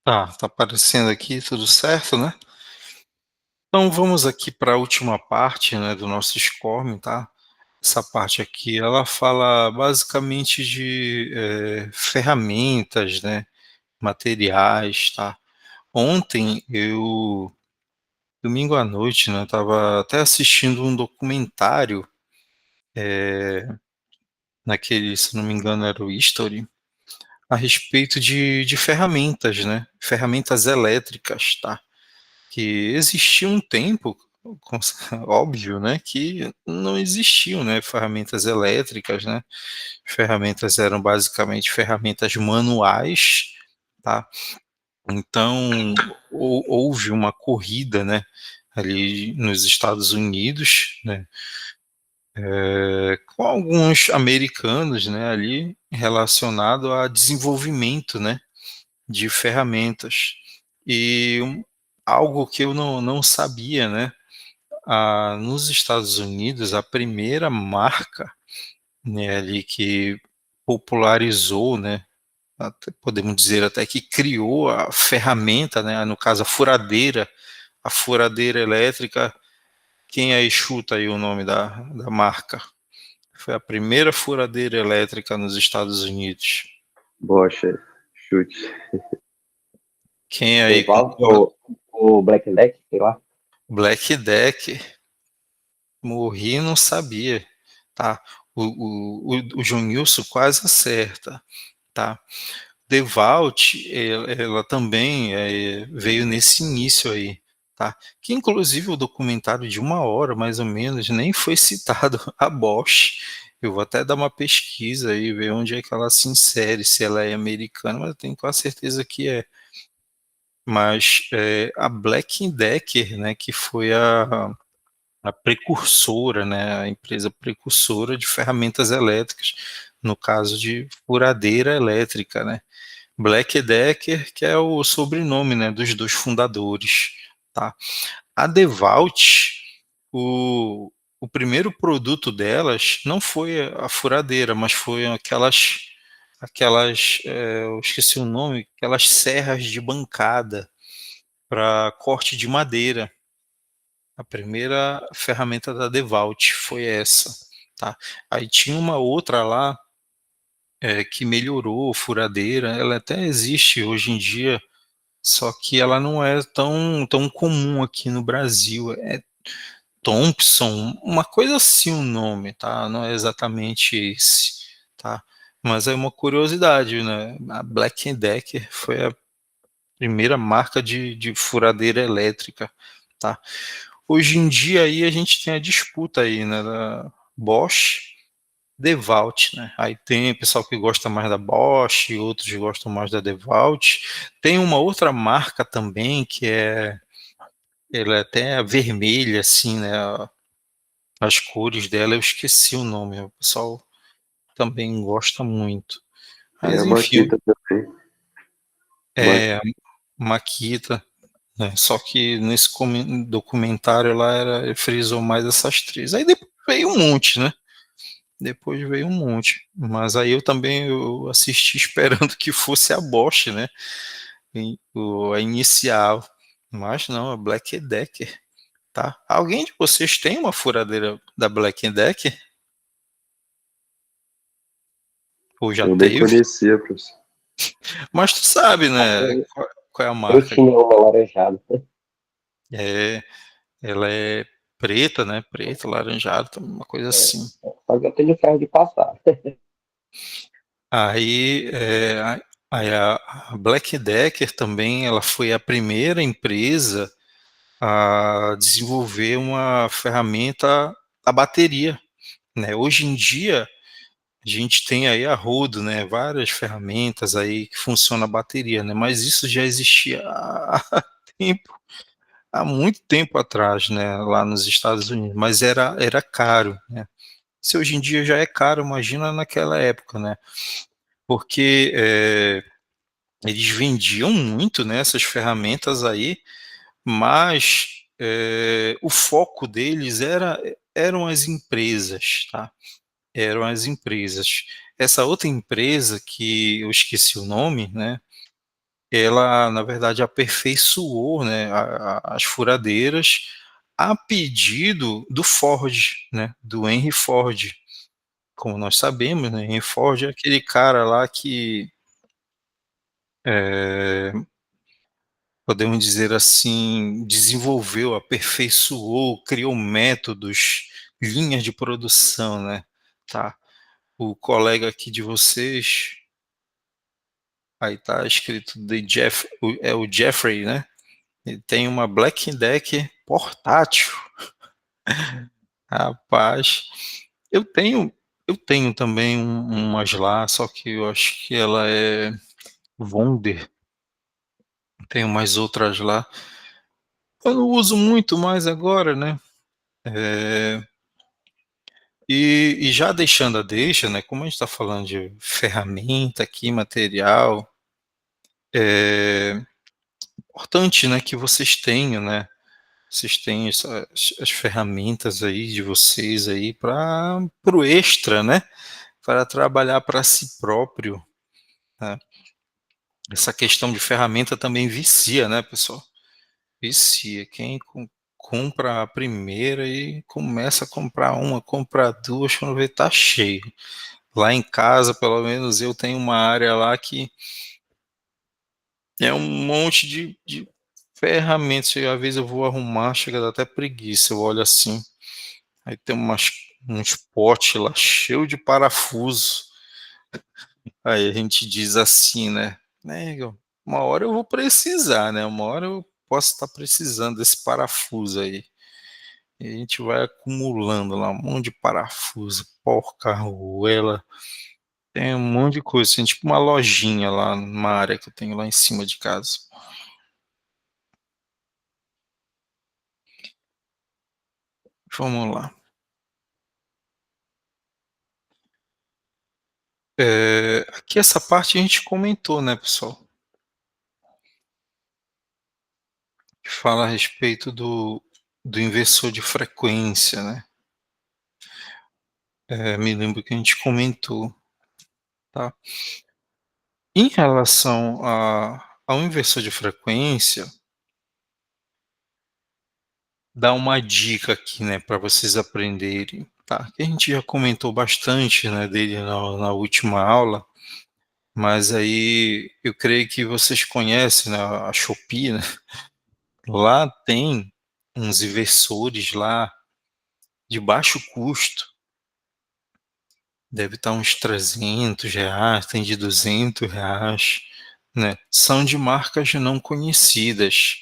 Tá aparecendo aqui, tudo certo, né? Então vamos aqui para a última parte, né, do nosso SCORM, tá? Essa parte aqui, ela fala basicamente de ferramentas, né, materiais, tá? Ontem domingo à noite, né, estava até assistindo um documentário, naquele, se não me engano, era o History, a respeito de ferramentas, né? Ferramentas elétricas, tá? Que existia um tempo, óbvio, né, que não existiam, né, ferramentas elétricas, né, ferramentas eram basicamente ferramentas manuais, tá? Então, houve uma corrida, né, ali nos Estados Unidos, né, com alguns americanos, né, ali relacionado a desenvolvimento, né, de ferramentas. E algo que eu não sabia, né, nos Estados Unidos, a primeira marca, né, ali que popularizou, né, podemos dizer até que criou a ferramenta, né, no caso a furadeira elétrica. Quem aí chuta aí o nome da marca? Foi a primeira furadeira elétrica nos Estados Unidos. Bocha, chute. Quem aí Deval concorda? o Black Deck, sei lá. Black Decker. Morri e não sabia, tá? O Junilson quase acerta, tá? Devault, ela também veio nesse início aí, tá? Que inclusive o documentário de 1 hora, mais ou menos, nem foi citado a Bosch. Eu vou até dar uma pesquisa aí, ver onde é que ela se insere, se ela é americana, mas eu tenho quase certeza que é. Mas a Black Decker, né, que foi a precursora, né, a empresa precursora de ferramentas elétricas, no caso de furadeira elétrica, né. Black Decker, que é o sobrenome, né, dos dois fundadores, tá. A DeWalt, o primeiro produto delas não foi a furadeira, mas foi eu esqueci o nome, aquelas serras de bancada para corte de madeira. A primeira ferramenta da DeWalt foi essa, tá. Aí tinha uma outra lá, que melhorou, furadeira, ela até existe hoje em dia, só que ela não é tão comum aqui no Brasil, é Thompson, uma coisa assim o nome, tá, não é exatamente esse, tá. Mas é uma curiosidade, né, a Black Decker foi a primeira marca de furadeira elétrica, tá. Hoje em dia aí a gente tem a disputa aí, né, da Bosch, DeWalt, né? Aí tem pessoal que gosta mais da Bosch, outros gostam mais da DeWalt. Tem uma outra marca também que ela é até vermelha assim, né? As cores dela eu esqueci o nome. O pessoal também gosta muito. Tem Mas a enfim, Makita também. é Makita, né? Só que nesse documentário lá ele frisou mais essas três. Aí depois veio um monte, né? Depois veio um monte. Mas aí eu assisti esperando que fosse a Bosch, né? A inicial. Mas não, a Black Decker, tá? Alguém de vocês tem uma furadeira da Black Decker? Ou já Eu nem teve? conhecia, professor. Mas tu sabe, né? Eu, Qual é a eu marca? tinha uma laranjada. É, ela é preta, né? Preta, laranjada, uma coisa É, assim. só que eu tenho ferro de passar. Aí, a Black Decker também, ela foi a primeira empresa a desenvolver uma ferramenta a bateria, né? Hoje em dia a gente tem aí a rodo, né? Várias ferramentas aí que funcionam a bateria, né? Mas isso já existia há tempo, há muito tempo atrás, né? Lá nos Estados Unidos, mas era caro, né? Se hoje em dia já é caro, imagina naquela época, né? Porque eles vendiam muito, né? Essas ferramentas aí, mas o foco deles eram as empresas, tá? Eram as empresas. Essa outra empresa que eu esqueci o nome, né? ela, na verdade, aperfeiçoou, né, as furadeiras a pedido do Ford, né, do Henry Ford. Como nós sabemos, né, Henry Ford é aquele cara lá que, eh, podemos dizer assim, desenvolveu, aperfeiçoou, criou métodos, linhas de produção, né, tá. O colega aqui de vocês, aí tá escrito de Jeff, o Jeffrey, né, ele tem uma Black Decker portátil. Rapaz, eu tenho eu tenho também umas lá, só que eu acho que ela é Wonder, tem umas outras lá. Eu não uso muito mais agora, né, eh, e já deixando a deixa, né, como a gente está falando de ferramenta aqui, material, é importante, né, que vocês tenham, né, vocês tenham as ferramentas aí de vocês aí para o extra, né, para trabalhar para si próprio, né. Essa questão de ferramenta também vicia, né, pessoal. Vicia. Quem compra a primeira e começa a comprar uma, compra 2, quando vê tá cheio. Lá em casa, pelo menos eu tenho uma área lá que é um monte de ferramentas, e às vezes eu vou arrumar, chega a dar até preguiça, eu olho assim, aí tem uns potes lá cheio de parafuso, aí a gente diz assim, né: "Nego, uma hora eu vou precisar, né, uma hora eu posso estar precisando desse parafuso aí". E a gente vai acumulando lá um monte de parafuso, porca arruela, tem um monte de coisa, assim, tipo uma lojinha lá numa área que eu tenho lá em cima de casa. Vamos lá. Aqui essa parte a gente comentou, né, pessoal, que fala a respeito do inversor de frequência, né. Me lembro que a gente comentou, tá. Em relação ao inversor de frequência, dá uma dica aqui, né, para vocês aprenderem, tá. Que a gente já comentou bastante, né, dele na última aula, mas aí eu creio que vocês conhecem, né, a Shopee, né, lá tem uns inversores lá de baixo custo, deve estar uns R$ 300, tem de R$ 200, né, são de marcas não conhecidas.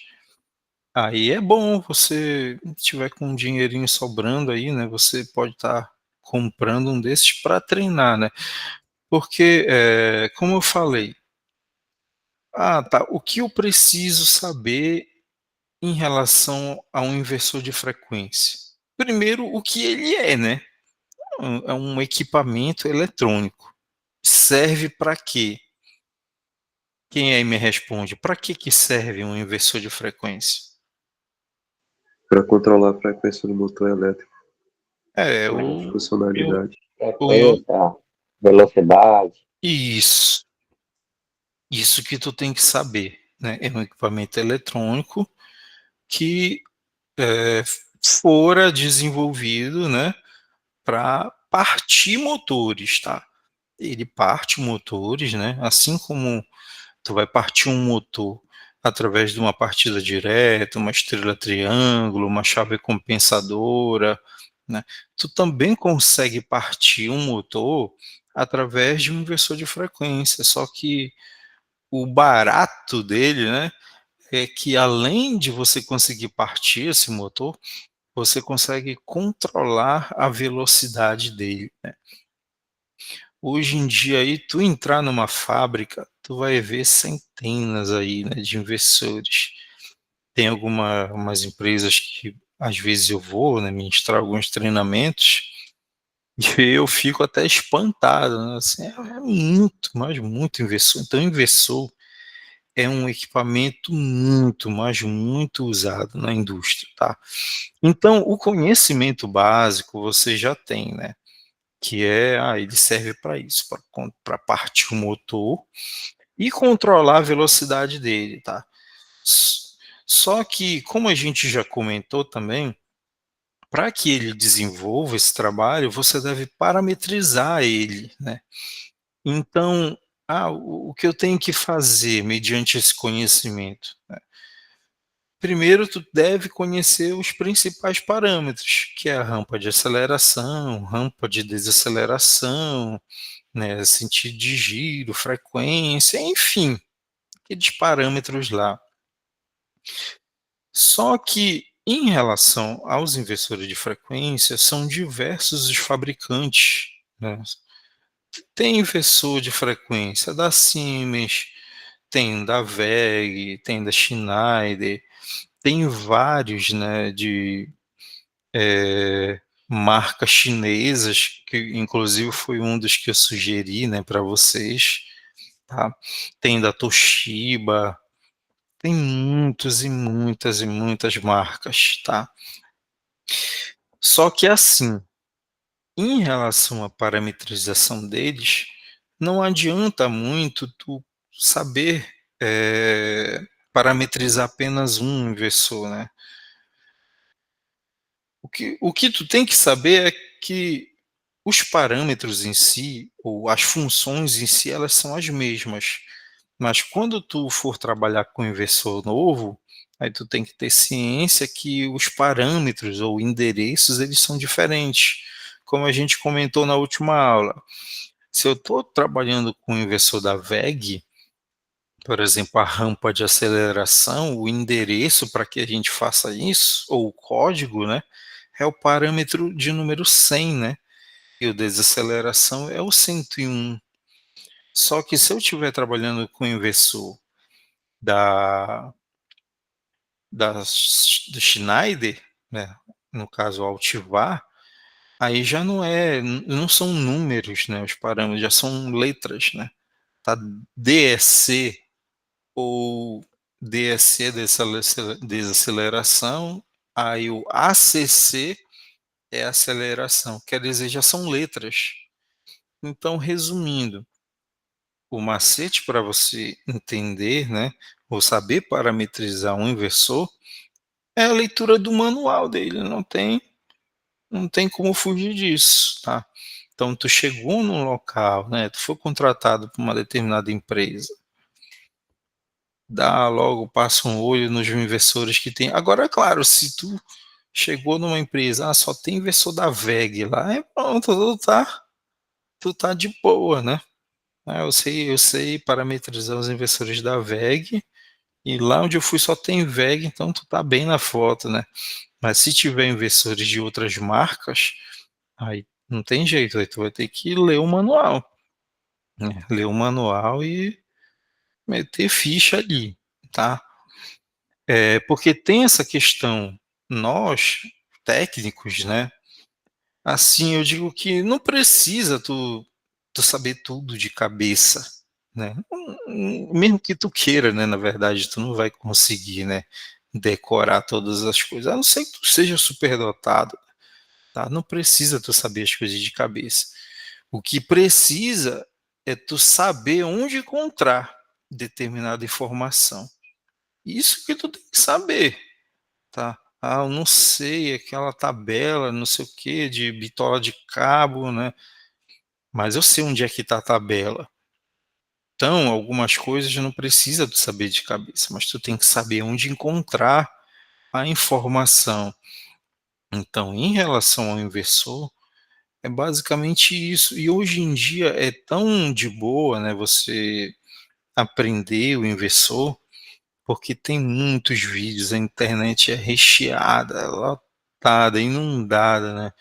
Aí é bom, você tiver com um dinheirinho sobrando aí, né, você pode estar comprando um desses para treinar, né. Porque, como eu falei, tá, o que eu preciso saber em relação a um inversor de frequência? Primeiro, o que ele é, né. É um equipamento eletrônico. Serve para quê? Quem aí me responde, para que serve um inversor de frequência? Para controlar a frequência do motor elétrico, É, a eu funcionalidade. o no Frequência, velocidade. isso. Isso que tu tem que saber, né, é um equipamento eletrônico que, eh, fora desenvolvido, né, para partir motores, tá. Ele parte motores, né, assim como tu vai partir um motor através de uma partida direta, uma estrela triângulo, uma chave compensadora, né, tu também consegue partir um motor através de um inversor de frequência, só que o barato dele, né, é que além de você conseguir partir esse motor, você consegue controlar a velocidade dele, né. Hoje em dia aí, tu entrar numa fábrica, tu vai ver centenas aí, né, de inversores. Tem umas empresas que às vezes eu vou, né, ministrar alguns treinamentos, e eu fico até espantado, né, assim, é muito, mas muito inversor. Então inversor é um equipamento muito, mas muito usado na indústria, tá. Então o conhecimento básico você já tem, né, que é, ele serve para isso, para partir o motor, e controlar a velocidade dele, tá. Só que, como a gente já comentou também, para que ele desenvolva esse trabalho, você deve parametrizar ele, né. Então, o que eu tenho que fazer mediante esse conhecimento? Primeiro, tu deve conhecer os principais parâmetros, que é a rampa de aceleração, rampa de desaceleração, né, sentido de giro, frequência, enfim, aqueles parâmetros lá. Só que, em relação aos inversores de frequência, são diversos os fabricantes, né. Tem inversor de frequência da Siemens, tem da WEG, tem da Schneider, tem vários, né, de marcas chinesas, que inclusive foi um dos que eu sugeri, né, para vocês, tá. Tem da Toshiba, tem muitos e muitas e muitas marcas, tá. Só que assim, em relação à parametrização deles, não adianta muito tu saber, parametrizar apenas um inversor, né. O que tu tem que saber é que os parâmetros em si, ou as funções em si, elas são as mesmas, mas quando tu for trabalhar com inversor novo, aí tu tem que ter ciência que os parâmetros ou endereços, eles são diferentes. Como a gente comentou na última aula, se eu estou trabalhando com o inversor da WEG, por exemplo, a rampa de aceleração, o endereço para que a gente faça isso, ou o código, né, é o parâmetro de número 100, né, e o desaceleração é o 101. Só que se eu estiver trabalhando com o inversor da do Schneider, né, no caso o Altivar, aí já não são números, né, os parâmetros, já são letras, né, tá DSC ou DSC, desaceleração, aí o ACC é aceleração, quer dizer, já são letras. Então, resumindo, o macete para você entender, né, ou saber parametrizar um inversor, é a leitura do manual dele, não tem como fugir disso, tá. Então tu chegou num local, né, tu foi contratado por uma determinada empresa, dá logo, passa um olho nos inversores que tem. Agora, é claro, se tu chegou numa empresa, só tem inversor da WEG lá, pronto, tu tá de boa, né. Eu sei parametrizar os inversores da WEG, e lá onde eu fui só tem WEG, então tu tá bem na foto, né. Mas se tiver inversores de outras marcas, aí não tem jeito, aí tu vai ter que ler o manual, né, ler o manual e meter ficha ali, tá. Porque tem essa questão, nós, técnicos, né, assim, eu digo que não precisa tu saber tudo de cabeça, né, mesmo que tu queira, né, na verdade, tu não vai conseguir, né, decorar todas as coisas, a não ser que tu seja superdotado, tá, não precisa tu saber as coisas de cabeça. O que precisa é tu saber onde encontrar determinada informação. Isso que tu tem que saber, tá. Eu não sei aquela tabela, não sei o quê, de bitola de cabo, né, mas eu sei onde é que está a tabela. Então, algumas coisas não precisa tu saber de cabeça, mas tu tem que saber onde encontrar a informação. Então, em relação ao inversor, é basicamente isso. E hoje em dia é tão de boa, né, você aprender o inversor, porque tem muitos vídeos, a internet é recheada, lotada, inundada, né,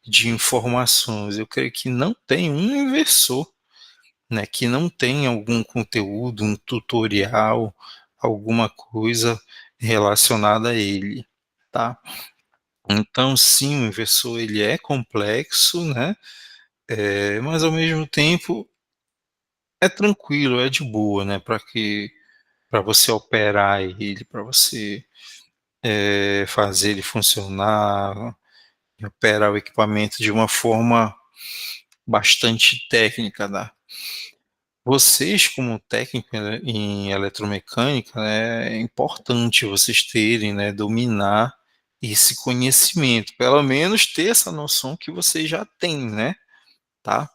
de informações. Eu creio que não tem um inversor, né, que não tenha algum conteúdo, um tutorial, alguma coisa relacionada a ele, tá. Então sim, o inversor ele é complexo, né, mas ao mesmo tempo é tranquilo, é de boa, né, para você operar ele, para você, fazer ele funcionar, e operar o equipamento de uma forma bastante técnica, né. vocês, como técnico em eletromecânica, né, é importante vocês terem, né, dominar esse conhecimento, pelo menos ter essa noção que vocês já têm, né, tá.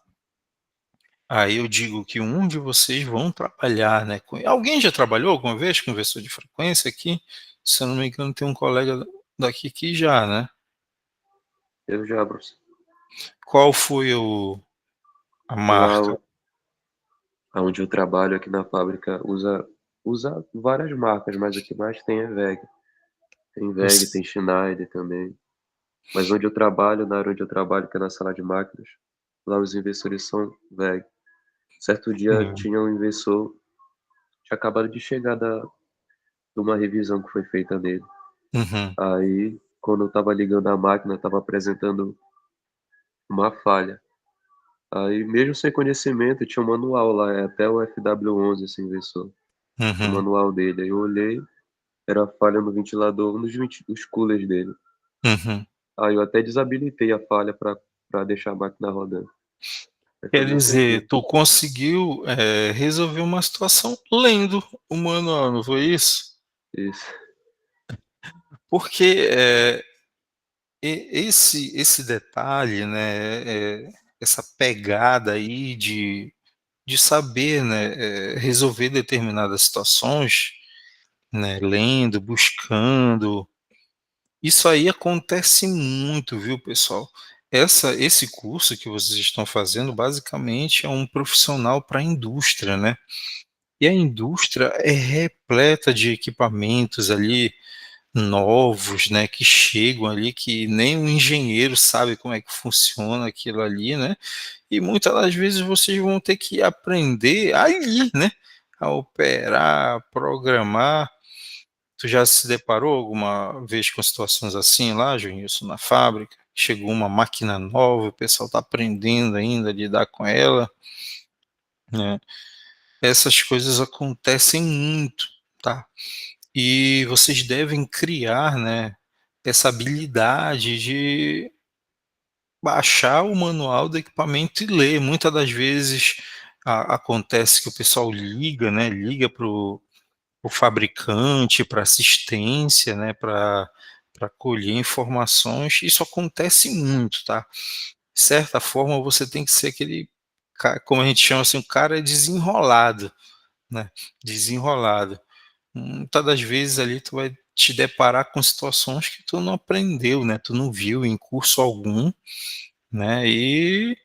Aí eu digo que um de vocês vão trabalhar, né, com alguém já trabalhou alguma vez com inversor de frequência aqui? Se eu não me engano tem um colega daqui que já, né. Eu já, professor. Qual foi a Lá marca? onde eu trabalho, aqui na fábrica, usa várias marcas, mas o que mais tem é WEG. Tem WEG, Você tem Schneider também. Mas onde eu trabalho, na área onde eu trabalho, que é na sala de máquinas, lá os inversores são WEG. Certo dia hum, tinha um inversor, tinha acabado de chegar de uma revisão que foi feita nele. uhum, Aí, quando eu estava ligando a máquina, estava apresentando uma falha. Aí, mesmo sem conhecimento, tinha um manual lá, é até o FW11 esse inversor, o uhum, manual dele. Aí eu olhei, era falha no ventilador, um dos coolers dele. uhum. Aí eu até desabilitei a falha para deixar a máquina rodando. Aí foi Quer bem dizer, tranquilo. tu conseguiu, resolver uma situação lendo o manual, não foi isso? Isso. Porque, esse detalhe, né, essa pegada aí de saber, né, resolver determinadas situações, né, lendo, buscando, isso aí acontece muito, viu, pessoal. Esse curso que vocês estão fazendo, basicamente, é um profissional para a indústria, né. E a indústria é repleta de equipamentos ali novos, né, que chegam ali que nem o engenheiro sabe como é que funciona aquilo ali, né, e muitas das vezes vocês vão ter que aprender ali, né, a operar, programar. Tu já se deparou alguma vez com situações assim lá, Joilson, na fábrica? Chegou uma máquina nova, o pessoal está aprendendo ainda a lidar com ela, né. Essas coisas acontecem muito, tá. E vocês devem criar, né, essa habilidade de baixar o manual do equipamento e ler. Muitas das vezes acontece que o pessoal liga, né, liga para o fabricante, para assistência, né, para colher informações. Isso acontece muito, tá. De certa forma você tem que ser aquele como a gente chama assim, o cara desenrolado, né, desenrolado. Muitas das vezes ali tu vai te deparar com situações que tu não aprendeu, né, tu não viu em curso algum, né, e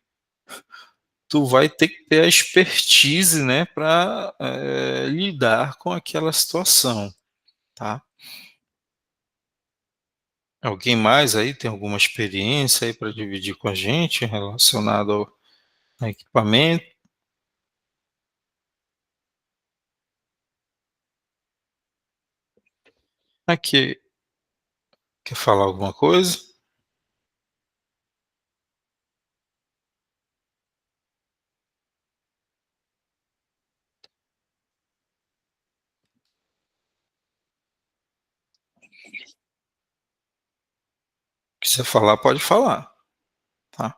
tu vai ter que ter a expertise, né, para lidar com aquela situação, tá. Alguém mais aí tem alguma experiência aí para dividir com a gente relacionado ao equipamento? Aqui, quer falar alguma coisa? Quiser falar, pode falar, tá.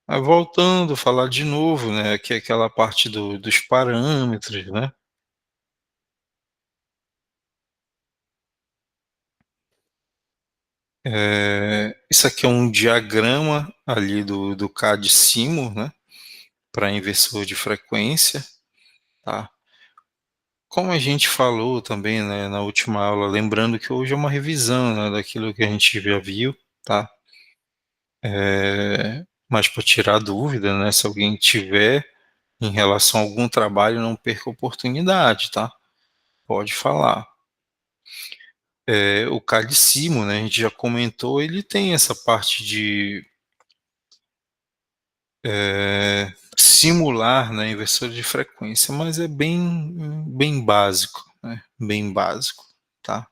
Mas voltando, falar de novo, né, que é aquela parte dos parâmetros, né. Isso aqui é um diagrama ali do CAD-CIMO, né, para inversor de frequência, tá. Como a gente falou também, né, na última aula, lembrando que hoje é uma revisão, né, daquilo que a gente já viu, tá. Mas para tirar dúvida, né, se alguém tiver em relação a algum trabalho, não perca a oportunidade, tá. Pode falar. O CAD-CIMO, né, a gente já comentou, ele tem essa parte de simular, né, inversor de frequência, mas é bem básico, né, bem básico, tá.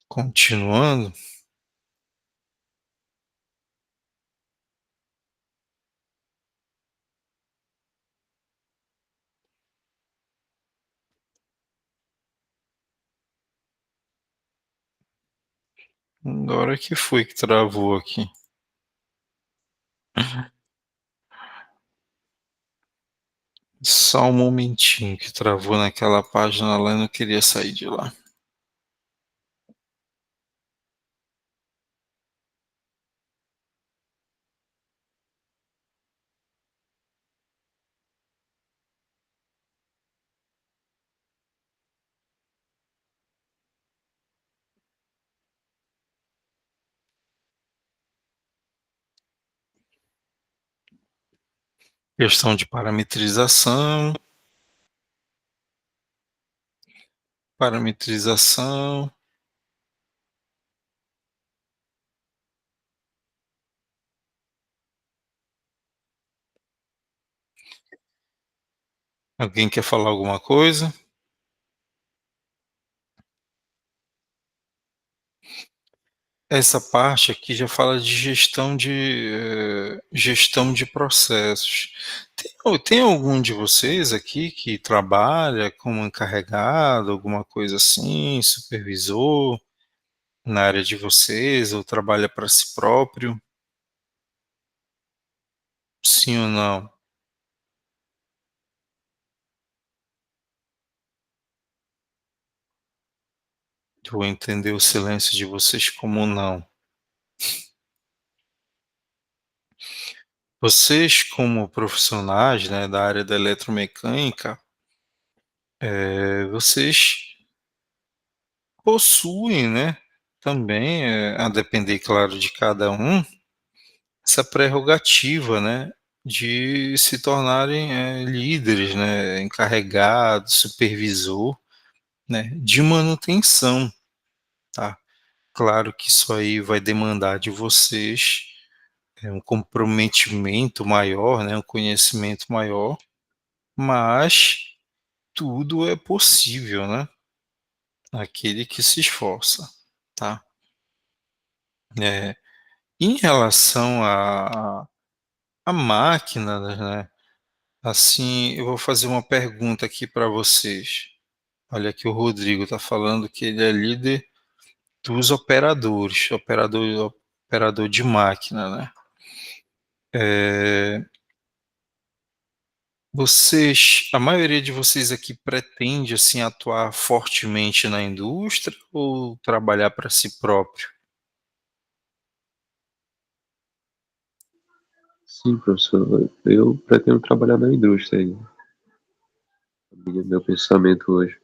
Continuando, Agora que foi que travou aqui. Só um momentinho que travou naquela página lá e não queria sair de lá. Questão de parametrização. Parametrização. Alguém quer falar alguma coisa? Essa parte aqui já fala de gestão de processos. Tem algum de vocês aqui que trabalha como encarregado, alguma coisa assim, supervisor, na área de vocês, ou trabalha para si próprio? Sim ou não? Vou entender o silêncio de vocês como não. Vocês, como profissionais, né, da área da eletromecânica, vocês possuem, né, também, a depender, claro, de cada um, essa prerrogativa, né, de se tornarem, líderes, né, encarregados, supervisor, né, de manutenção, tá. Claro que isso aí vai demandar de vocês, um comprometimento maior, né, um conhecimento maior, mas tudo é possível, né, aquele que se esforça, tá. Eh, Em relação à máquina, né, assim, eu vou fazer uma pergunta aqui para vocês. Olha, aqui o Rodrigo está falando que ele é líder dos operadores, operador de máquina, né. Eh, a maioria de vocês aqui pretende, assim, atuar fortemente na indústria ou trabalhar para si próprio? Sim, professor, eu pretendo trabalhar na indústria aí. Meu pensamento hoje.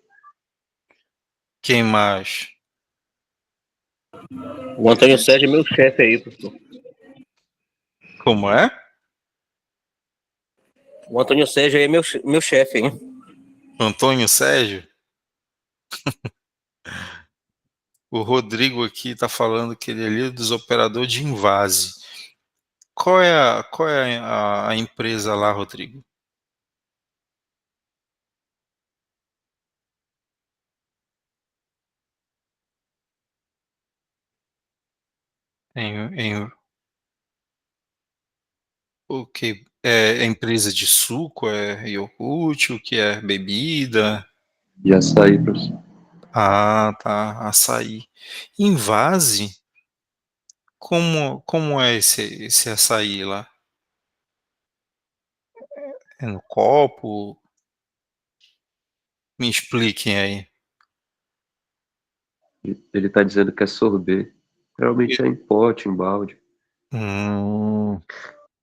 Quem mais? O Antônio Sérgio é meu chefe aí, professor. Como é? O Antônio Sérgio aí é meu chefe aí. Antônio Sérgio? O Rodrigo aqui está falando que ele é líder dos operadores de invase. Qual é a empresa lá, Rodrigo? O que? É empresa de suco? É iogurte? O que é? Bebida? E açaí, professor. Ah, tá. Açaí. Invase? Como é esse açaí lá? É no copo? Me expliquem aí. Ele está dizendo que é sorbet. Geralmente é em pote, em balde. Hum,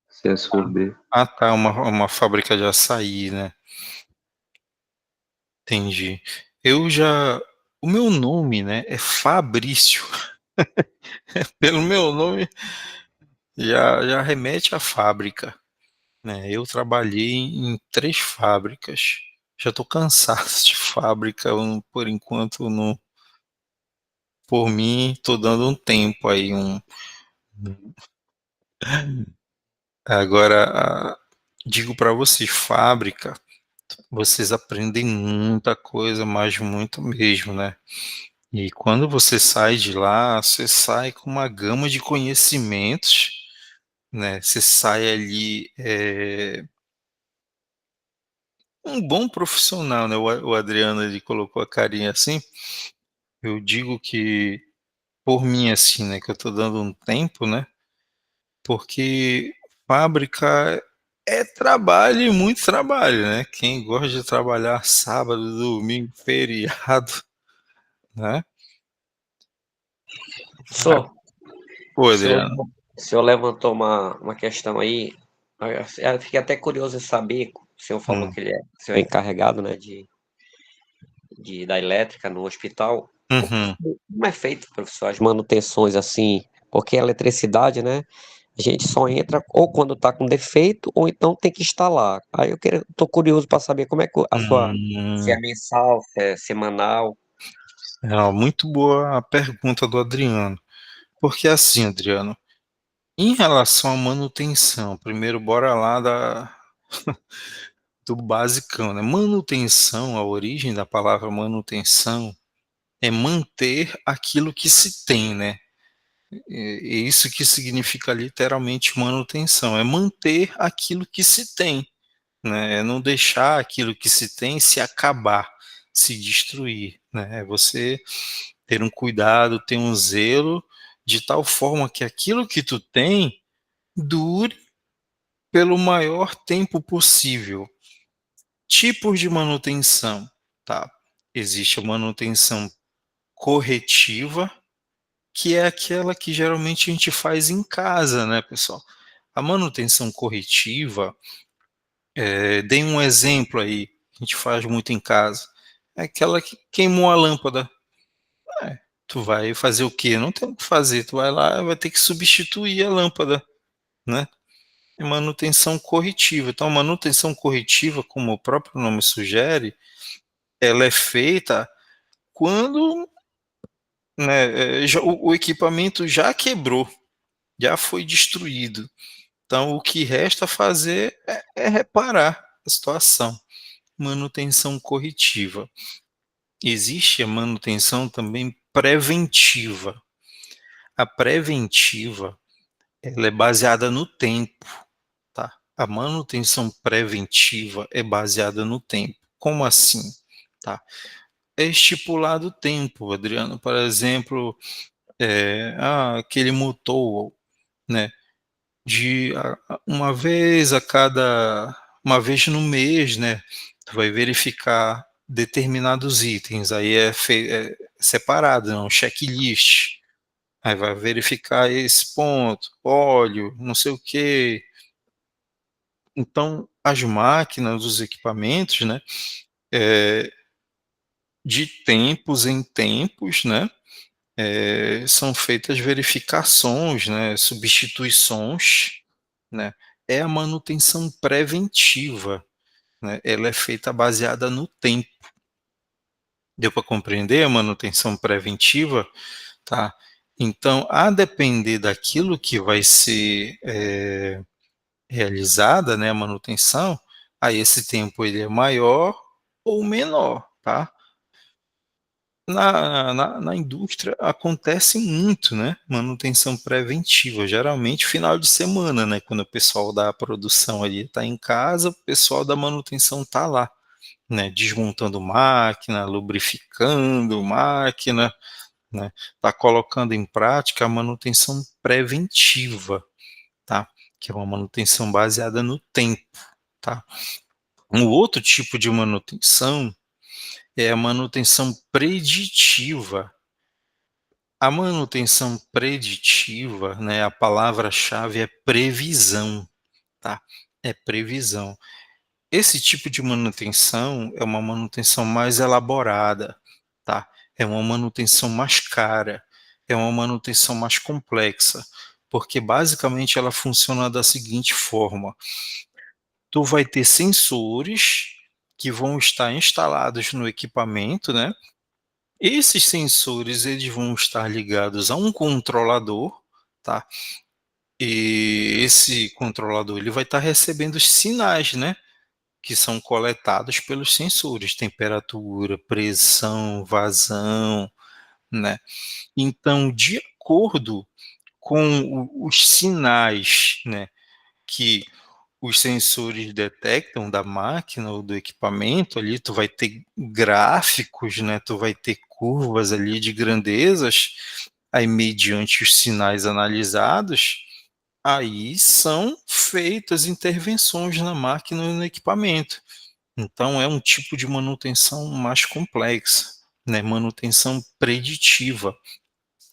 Se é sorbet. tá. Uma fábrica de açaí, né? Entendi. O meu nome, né, é Fabrício. Pelo meu nome já remete à fábrica, né. Eu trabalhei em 3 fábricas. Já estou cansado de fábrica, por enquanto não, por mim, estou dando um tempo aí, agora, digo para vocês, fábrica, vocês aprendem muita coisa, mas muito mesmo, né. E quando você sai de lá, você sai com uma gama de conhecimentos, né, você sai ali, um bom profissional, né, o Adriano, ele colocou a carinha assim, eu digo que por mim, assim, né, que eu tô dando um tempo, né, porque fábrica é trabalho e muito trabalho, né, quem gosta de trabalhar sábado, domingo, feriado, né. Professor, Pô, o senhor, Adriano. o senhor levantou uma questão aí. Eu fiquei até curioso em saber. O senhor falou Hum. que o senhor é encarregado, né, da elétrica no hospital. Uhum. Como é feito, professor, as manutenções assim? Porque a eletricidade, né? A gente só entra ou quando está com defeito, ou então tem que instalar. Aí tô curioso para saber como é que se é Hum. mensal, se é semanal. Muito boa a pergunta do Adriano, porque assim, Adriano, em relação à manutenção, primeiro bora lá do basicão, né, manutenção, a origem da palavra manutenção é manter aquilo que se tem, né, é isso que significa literalmente manutenção, é manter aquilo que se tem, né, é não deixar aquilo que se tem se acabar, se destruir, né, é você ter um cuidado, ter um zelo, de tal forma que aquilo que tu tem dure pelo maior tempo possível. Tipos de manutenção, tá? Existe a manutenção corretiva, que é aquela que geralmente a gente faz em casa, né, pessoal? A manutenção corretiva, dei um exemplo aí, que a gente faz muito em casa, é aquela que queimou a lâmpada. Tu vai fazer o quê? Não tem o que fazer, tu vai lá, vai ter que substituir a lâmpada, né? É manutenção corretiva. Então, a manutenção corretiva, como o próprio nome sugere, ela é feita quando, né, o equipamento já quebrou, já foi destruído. Então, o que resta fazer é reparar a situação. Manutenção corretiva. Existe a manutenção também preventiva. A preventiva, ela é baseada no tempo, tá? A manutenção preventiva é baseada no tempo. Como assim? Tá? É estipulado o tempo, Adriano. Por exemplo, aquele motor, né? Uma vez no mês, né? Tu vai verificar determinados itens. Aí é separado, não, checklist. Aí vai verificar esse ponto, óleo, não sei o quê. Então, as máquinas, os equipamentos, né, de tempos em tempos, né, são feitas verificações, né, substituições, né, é a manutenção preventiva, né, ela é feita baseada no tempo. Deu para compreender a manutenção preventiva? Tá? Então, a depender daquilo que vai ser realizada, né, a manutenção, aí esse tempo ele é maior ou menor, tá? Na indústria acontece muito, né, manutenção preventiva, geralmente final de semana, né, quando o pessoal da produção ali está em casa, o pessoal da manutenção está lá, né, desmontando máquina, lubrificando máquina, né, tá colocando em prática a manutenção preventiva, tá? Que é uma manutenção baseada no tempo, tá? Um outro tipo de manutenção é a manutenção preditiva. A manutenção preditiva, né, a palavra-chave é previsão, tá? É previsão. Esse tipo de manutenção é uma manutenção mais elaborada, tá? É uma manutenção mais cara, é uma manutenção mais complexa, porque basicamente ela funciona da seguinte forma: tu vai ter sensores que vão estar instalados no equipamento, né? Esses sensores eles vão estar ligados a um controlador, tá? E esse controlador ele vai estar recebendo os sinais, né? Que são coletados pelos sensores, temperatura, pressão, vazão, né? Então, de acordo com os sinais, né, que os sensores detectam da máquina ou do equipamento ali, tu vai ter gráficos, né, tu vai ter curvas ali de grandezas, Aí, mediante os sinais analisados, aí são feitas intervenções na máquina e no equipamento. Então é um tipo de manutenção mais complexa, né, manutenção preditiva.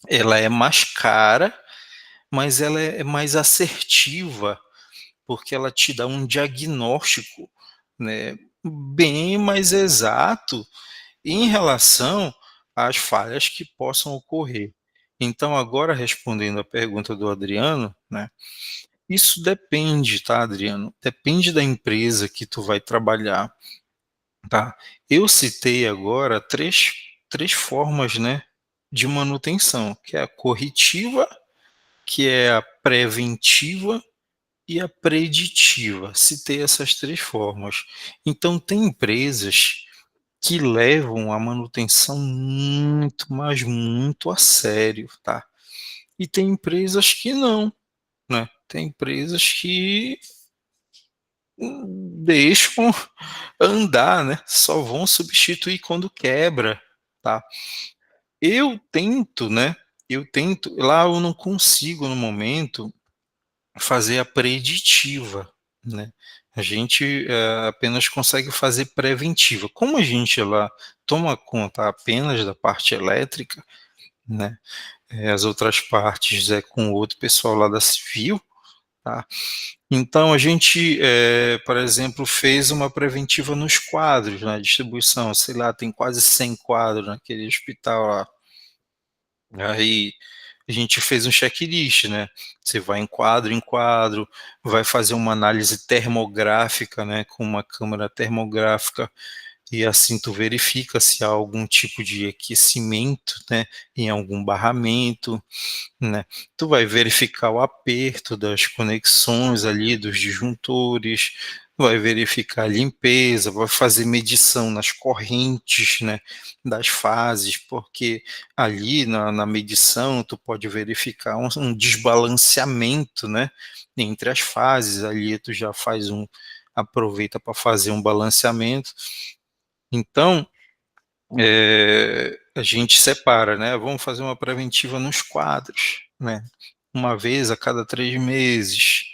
Ela é mais cara, mas ela é mais assertiva, porque ela te dá um diagnóstico, né, bem mais exato em relação às falhas que possam ocorrer. Então agora respondendo à pergunta do Adriano, né, isso depende, tá, Adriano? Depende da empresa que tu vai trabalhar, tá? Eu citei agora três formas, né, de manutenção, que é a corretiva, que é a preventiva e a preditiva. Citei essas três formas. Então tem empresas que levam a manutenção muito, mas muito a sério, tá? E tem empresas que não, né? Tem empresas que deixam andar, né? Só vão substituir quando quebra, tá? Eu tento, né? Lá eu não consigo no momento fazer a preditiva, né? A gente apenas consegue fazer preventiva. Como a gente lá toma conta apenas da parte elétrica, né? As outras partes é com o outro pessoal lá da civil, tá? Então a gente, por exemplo, fez uma preventiva nos quadros, na distribuição, sei lá, tem quase 100 quadros naquele hospital lá. Aí a gente fez um checklist, né? Você vai em quadro, vai fazer uma análise termográfica, né? Com uma câmera termográfica, e assim tu verifica se há algum tipo de aquecimento, né? Em algum barramento, né? Tu vai verificar o aperto das conexões ali, dos disjuntores, vai verificar a limpeza, vai fazer medição nas correntes, né, das fases, porque ali na medição tu pode verificar um desbalanceamento, né, entre as fases, ali tu já aproveita para fazer um balanceamento. Então, a gente separa, né? Vamos fazer uma preventiva nos quadros, né? Uma vez a cada 3 meses,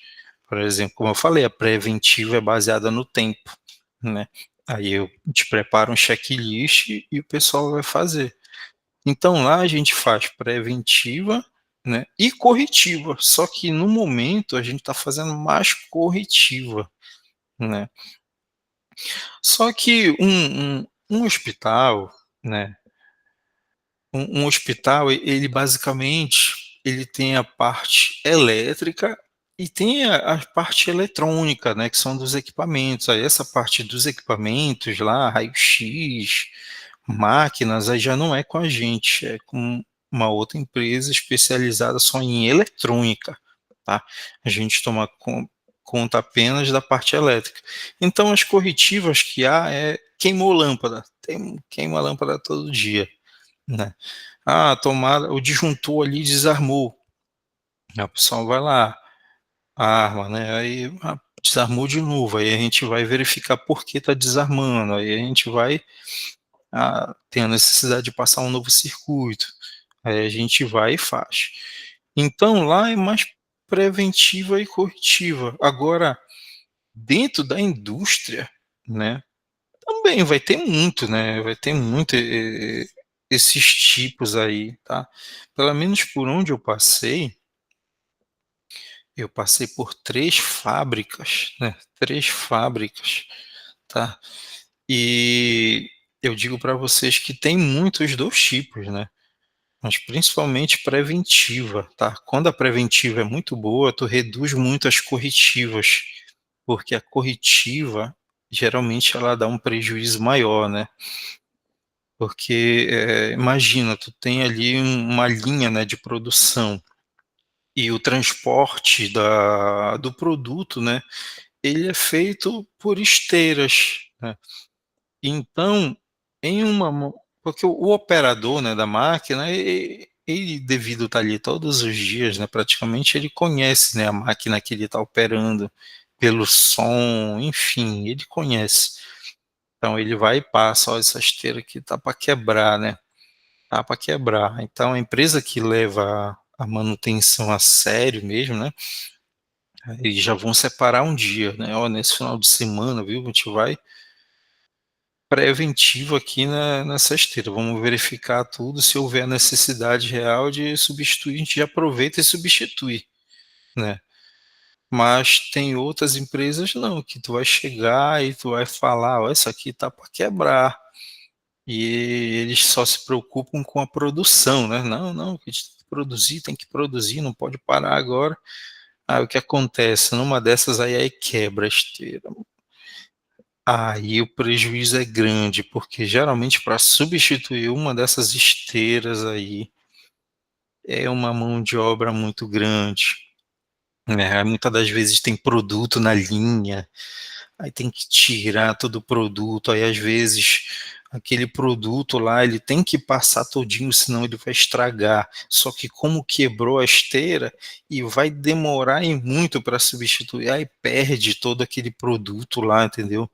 por exemplo. Como eu falei, a preventiva é baseada no tempo, né? Aí eu te preparo um checklist e o pessoal vai fazer. Então lá a gente faz preventiva, né? E corretiva. Só que no momento a gente está fazendo mais corretiva, né? Só que um hospital, né? Um hospital, ele basicamente, ele tem a parte elétrica e tem a parte eletrônica, né, que são dos equipamentos. Aí essa parte dos equipamentos lá, raio-x, máquinas, aí já não é com a gente, é com uma outra empresa especializada só em eletrônica, tá? A gente toma conta apenas da parte elétrica. Então as corretivas que há queimou lâmpada, queima a lâmpada todo dia, né? Ah, a tomada, o disjuntor ali desarmou. Aí o pessoal vai lá, arma, né? Aí desarmou de novo. Aí a gente vai verificar por que está desarmando. Aí a gente vai ter a necessidade de passar um novo circuito. Aí a gente vai e faz. Então lá é mais preventiva e corretiva. Agora, dentro da indústria, né? Também vai ter muito, né? Vai ter muito esses tipos aí, tá? Pelo menos por onde eu passei por 3 fábricas, né? 3 fábricas, tá? E eu digo para vocês que tem muitos 2 tipos, né? Mas principalmente preventiva, tá? Quando a preventiva é muito boa, tu reduz muito as corretivas, porque a corretiva geralmente ela dá um prejuízo maior, né? Porque, imagina, tu tem ali uma linha, né, de produção, e o transporte do produto, né, ele é feito por esteiras, né. Então, porque o operador, né, da máquina, ele devido estar ali todos os dias, né, praticamente ele conhece, né, a máquina que ele está operando, pelo som, enfim, ele conhece. Então ele vai e passa: "Ó, essa esteira aqui tá para quebrar, né". tá para quebrar. Então, a empresa que leva a manutenção a sério mesmo, né, eles já vão separar um dia, né, ó, nesse final de semana, viu, a gente vai preventivo aqui nessa esteira, vamos verificar tudo, se houver a necessidade real de substituir, a gente já aproveita e substitui, né. Mas tem outras empresas não, que tu vai chegar e tu vai falar: "Ó, isso aqui tá para quebrar", e eles só se preocupam com a produção, né. "Não, não, que a gente tem que produzir, não pode parar agora". Aí o que acontece, numa dessas aí quebra a esteira. Aí o prejuízo é grande, porque geralmente para substituir uma dessas esteiras aí, é uma mão de obra muito grande, né, muita das vezes tem produto na linha, aí tem que tirar todo o produto, aí às vezes aquele produto lá ele tem que passar todinho, senão ele vai estragar, só que como quebrou a esteira, e vai demorar e muito para substituir, aí perde todo aquele produto lá, entendeu.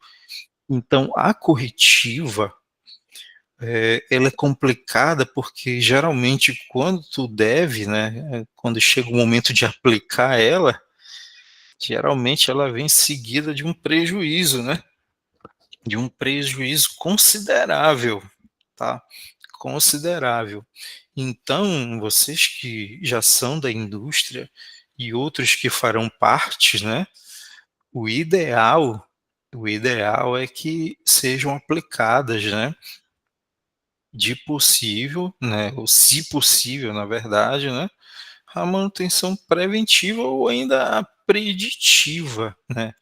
Então a corretiva, ela é complicada, porque geralmente quando tu deve, né, quando chega o momento de aplicar ela, geralmente ela vem seguida de um prejuízo, né, de um prejuízo considerável, tá, considerável. Então, vocês que já são da indústria e outros que farão parte, né, o ideal o ideal é que sejam aplicadas, né, de possível, né, ou se possível, na verdade, né, a manutenção preventiva ou ainda a preditiva, né.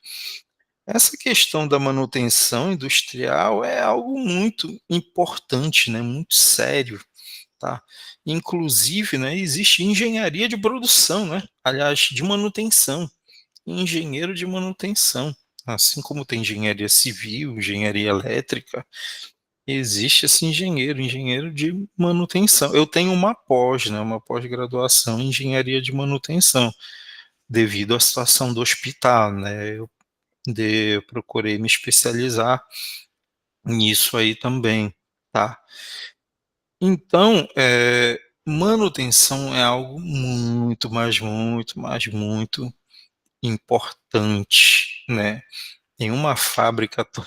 Essa questão da manutenção industrial é algo muito importante, né, muito sério, tá. Inclusive, né, existe engenharia de produção, né, aliás, de manutenção, engenheiro de manutenção, assim como tem engenharia civil, engenharia elétrica, existe esse engenheiro de manutenção. Eu tenho uma pós, né, uma pós-graduação em engenharia de manutenção, devido à situação do hospital, né, eu procurei me especializar nisso aí também, tá. Então, manutenção é algo muito, mas muito, mas muito importante, né. Em uma fábrica tu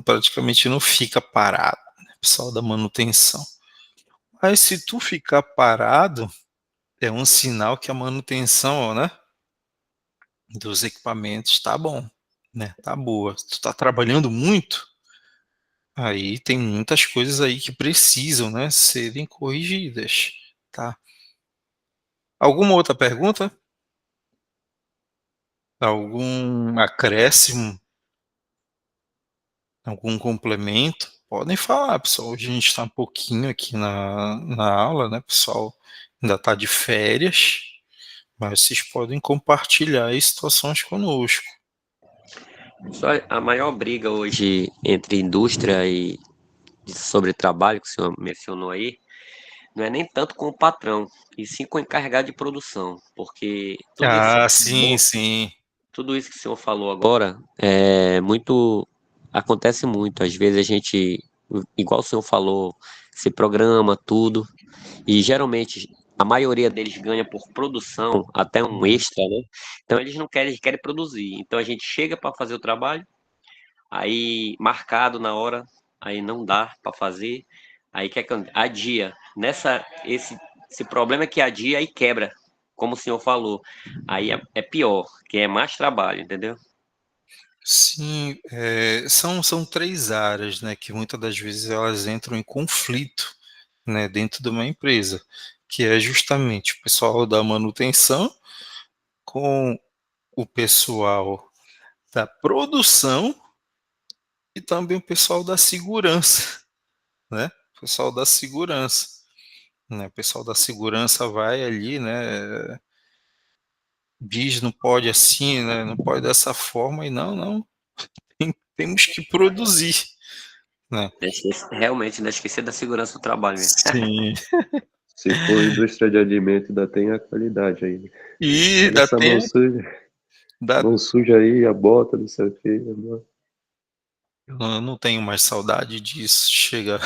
praticamente não fica parado, né, pessoal da manutenção. Mas se tu ficar parado, é um sinal que a manutenção, né, dos equipamentos tá bom, né, tá boa. Se tu tá trabalhando muito, aí tem muitas coisas aí que precisam, né, serem corrigidas, tá. Alguma outra pergunta? Algum acréscimo? Algum complemento? Podem falar, pessoal. Hoje a gente está um pouquinho aqui na aula, né, pessoal ainda está de férias, mas vocês podem compartilhar aí situações conosco. Só a maior briga hoje entre indústria e sobre trabalho, que o senhor mencionou aí, não é nem tanto com o patrão, e sim com o encarregado de produção, porque Ah, sim, sim. tudo isso que o senhor falou agora é muito, acontece muito. Às vezes a gente, igual o senhor falou, se programa tudo, e geralmente a maioria deles ganha por produção, até um extra, né? Então eles não querem, eles querem produzir. Então a gente chega para fazer o trabalho, aí marcado na hora, aí não dá para fazer, aí que adia. Esse problema é que adia e quebra, como o senhor falou. Aí é pior, que é mais trabalho, entendeu? Sim, são 3 áreas, né, que muitas das vezes elas entram em conflito, né, dentro de uma empresa, que é justamente o pessoal da manutenção com o pessoal da produção e também o pessoal da segurança, né, o pessoal da segurança, né, o pessoal da segurança vai ali, né, diz: "Não pode assim, né, não pode dessa forma", e não, não, temos que produzir, né. Realmente, não esquecer da segurança do trabalho mesmo. Sim. Se for indústria de alimento, ainda tem a qualidade aí, né. E Olha ainda essa tem dá mão suja aí, a bota, não sei o quê, eu não tenho mais saudade disso, chega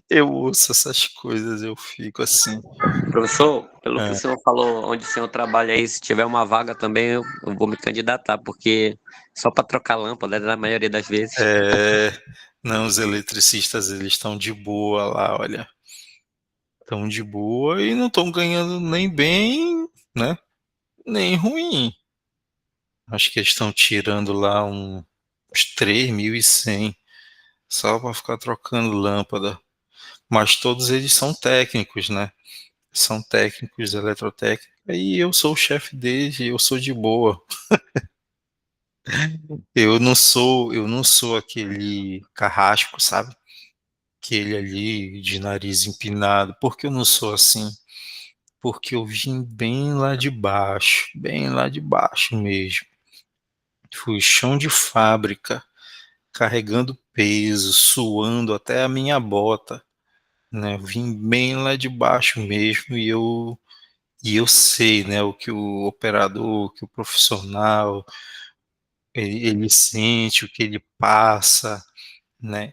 Eu ouço essas coisas, eu fico assim. Professor, pelo que o É, senhor falou, onde o senhor trabalha aí, se tiver uma vaga também, eu vou me candidatar, porque só para trocar lâmpada, na maioria das vezes. é, não, os eletricistas, eles estão de boa lá, olha. Estão de boa e não estão ganhando nem bem, né? Nem ruim. Acho que eles estão tirando lá uns 3.100 só para ficar trocando lâmpada. Mas todos eles são técnicos, né? São técnicos, eletrotécnicos. E eu sou o chefe deles, e eu sou de boa. Eu não sou aquele carrasco, sabe? Aquele ali de nariz empinado. Por que eu não sou assim? Porque eu vim bem lá de baixo mesmo. Fui chão de fábrica, carregando peso, suando até a minha bota, né? Vim bem lá de baixo mesmo e eu sei, né, o que o operador, o que o profissional, ele sente, o que ele passa, né?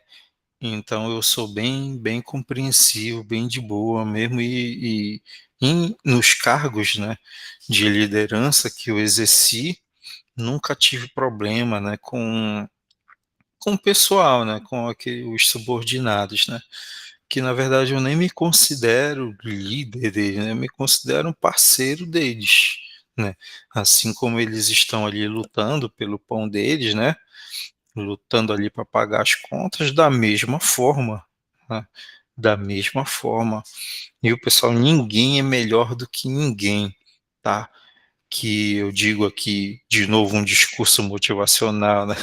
Então eu sou bem compreensivo, bem de boa mesmo nos cargos, né, de liderança que eu exerci, nunca tive problema, né, com o pessoal, né, com os subordinados, né, que na verdade eu nem me considero líder deles, né, eu me considero um parceiro deles, né, assim como eles estão ali lutando pelo pão deles, né, lutando ali para pagar as contas da mesma forma, né, da mesma forma. E o pessoal, ninguém é melhor do que ninguém, tá? Que eu digo aqui de novo um discurso motivacional, né?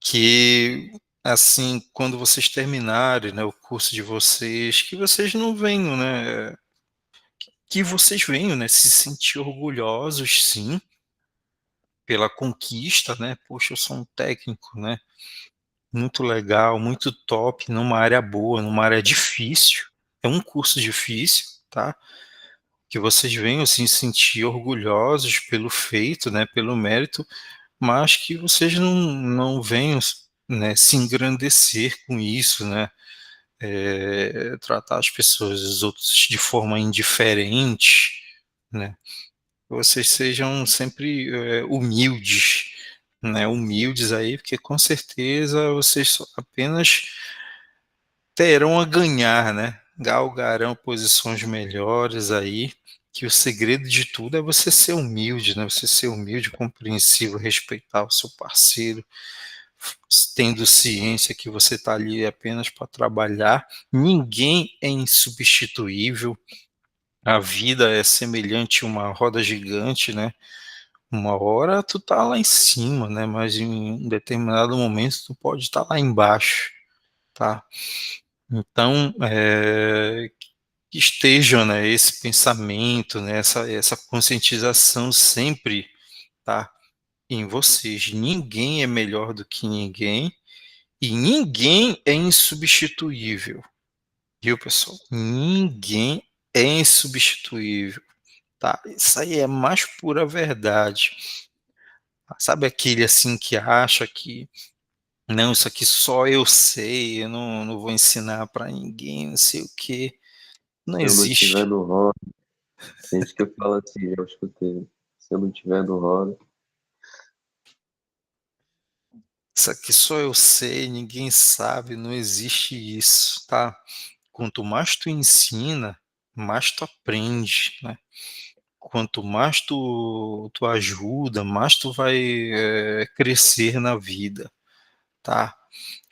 Que assim, quando vocês terminarem, né, o curso de vocês, que vocês não venham, né, que vocês venham, né, se sentir orgulhosos, sim, pela conquista, né? Poxa, eu sou um técnico, né? Muito legal, muito top, numa área boa, numa área difícil. É um curso difícil, tá? Que vocês venham se sentir orgulhosos pelo feito, né, pelo mérito, mas que vocês não venham, né, se engrandecer com isso, né, tratar as pessoas, os outros de forma indiferente, né, que vocês sejam sempre humildes, né, humildes aí, porque com certeza vocês apenas terão a ganhar, né, galgarão posições melhores aí, que o segredo de tudo é você ser humilde, né? Você ser humilde, compreensivo, respeitar o seu parceiro, tendo ciência que você está ali apenas para trabalhar. Ninguém é insubstituível. A vida é semelhante a uma roda gigante, né? Uma hora tu tá lá em cima, né? Mas em um determinado momento tu pode estar lá embaixo, tá? Então, que esteja, né, esse pensamento, né, essa conscientização sempre, tá, em vocês. Ninguém é melhor do que ninguém e ninguém é insubstituível, viu, pessoal? Ninguém é insubstituível, tá? Isso aí é a mais pura verdade. Sabe aquele assim que acha que não, isso aqui só eu sei, eu não vou ensinar para ninguém, não sei o quê. Não Se eu não tiver existe. no rolo, tem gente que fala assim, eu escutei. Se eu não tiver no rolo, Isso aqui só eu sei, ninguém sabe, não existe isso, tá? Quanto mais tu ensina, mais tu aprende, né? Quanto mais tu ajuda, mais tu vai crescer na vida, tá?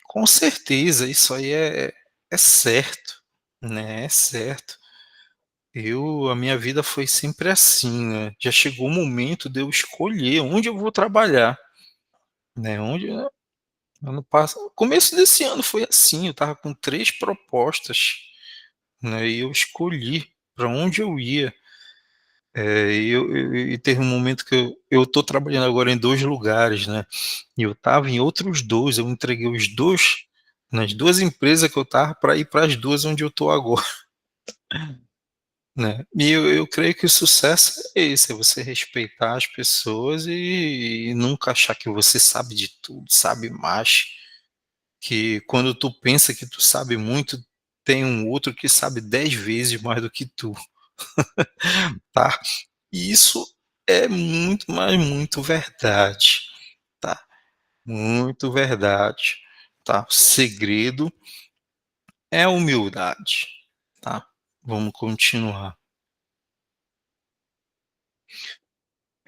Com certeza, isso aí é certo, né? É certo. A minha vida foi sempre assim, né? Já chegou o momento de eu escolher onde eu vou trabalhar, né? Ano passado, começo desse ano foi assim, eu estava com 3 propostas, né, e eu escolhi para onde eu ia. E teve um momento que eu estou trabalhando agora em 2 lugares, né, e eu estava em outros 2, eu entreguei os 2 nas 2 empresas que eu estava para ir para as 2 onde eu estou agora, né. E eu creio que o sucesso é esse, é você respeitar as pessoas e nunca achar que você sabe de tudo, sabe mais. que quando tu pensa que tu sabe muito, tem um outro que sabe 10 vezes mais do que tu, tá. E isso é muito, mas muito verdade, tá. Muito verdade, tá. O segredo é a humildade, tá. Vamos continuar.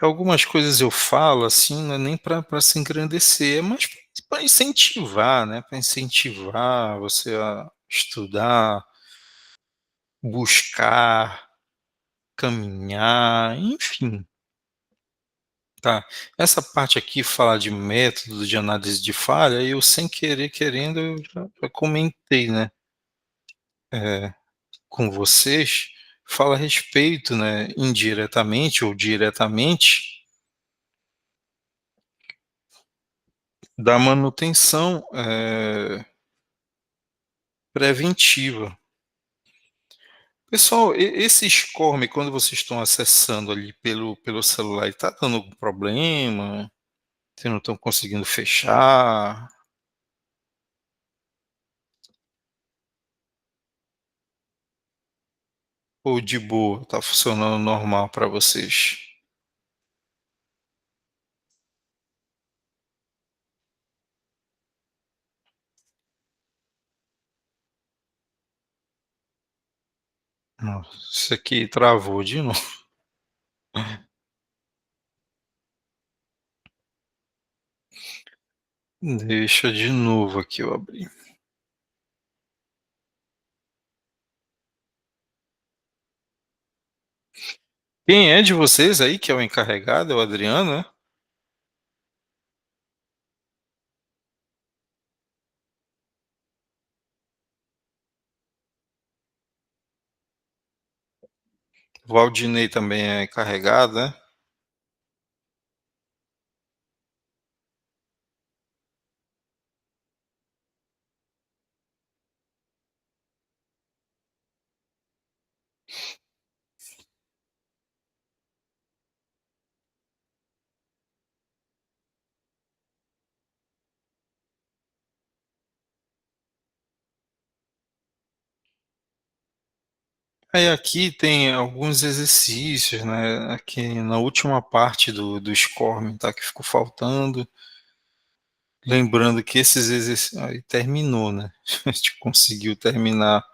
Algumas coisas eu falo, assim, não é nem para se engrandecer, é mais para incentivar, né, para incentivar você a estudar, buscar, caminhar, enfim, tá. Essa parte aqui, falar de método de análise de falha, eu sem querer querendo, eu já comentei, né, eh, com vocês, fala a respeito, né, indiretamente ou diretamente, da manutenção, preventiva. Pessoal, esse Scorme, quando vocês estão acessando ali pelo celular, está dando algum problema? Vocês não estão conseguindo fechar? Ou de boa, está funcionando normal para vocês? Nossa, isso aqui travou de novo. Deixa de novo aqui eu abrir. Quem é de vocês aí que é o encarregado? É o Adriano, né? O Valdinei também é encarregado, né? Aí aqui tem alguns exercícios, né? Aqui na última parte do Scorm, tá? Que ficou faltando. Lembrando que esses exercícios. Aí terminou, né? A gente conseguiu terminar